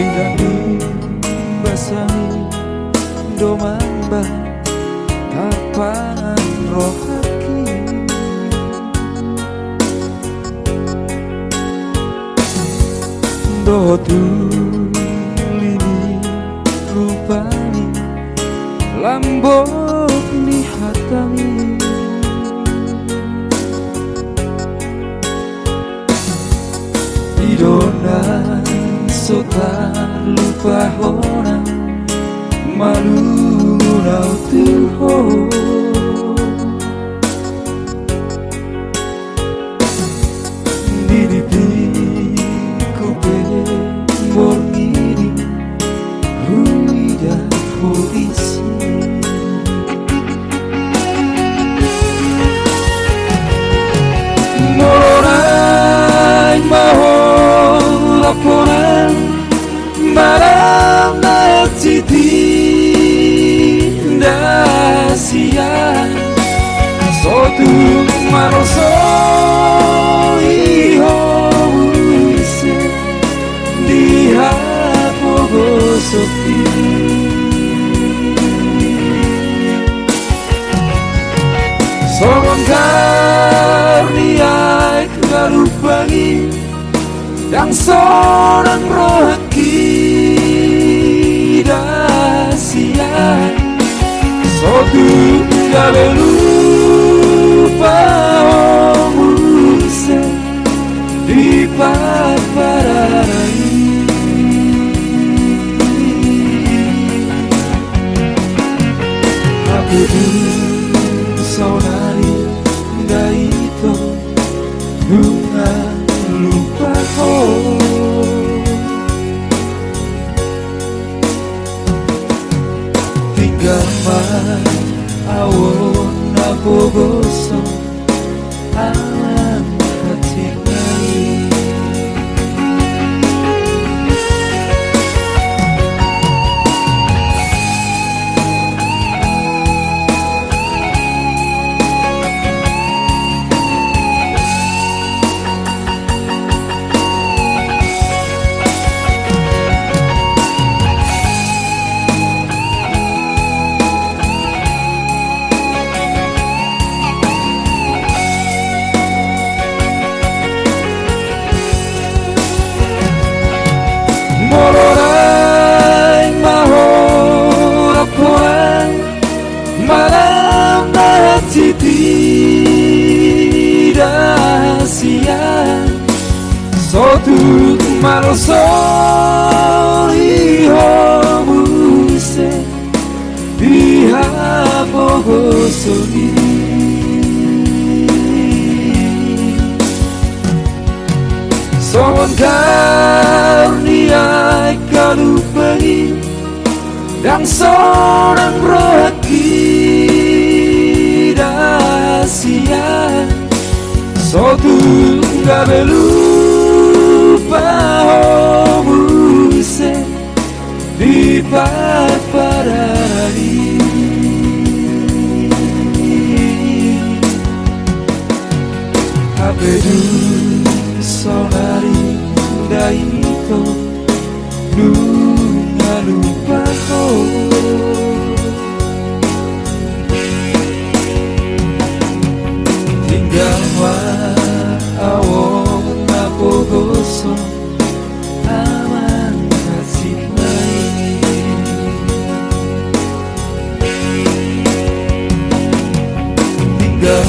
Hingga dibasahi domamba tarpan rohaki, dotu lini rupani lambok ni hatami, idona sota lupa hona malu rau tuho, diriku pe morngiri huida polisi, mororai maho laporan malam na citi dasia sotu maroso iho ise diha pogo sopi, sorong karniai karupangi yang seorang rohaki dasia sotu gak lupa omuse di paparai, aku saudari daito bunga lupa tinggal awon nabogoso alam hati nari, mororai maho laporan malam na citi dasia sotu maroso iho muse diha pogo soni, songon karniai kalupani dan seorang rohaki dasia sotu gak lupa omuse di paparai, abedu saudari daito nunga lupa ko, tinggal wa awon napogoso aman kasih lain, tinggal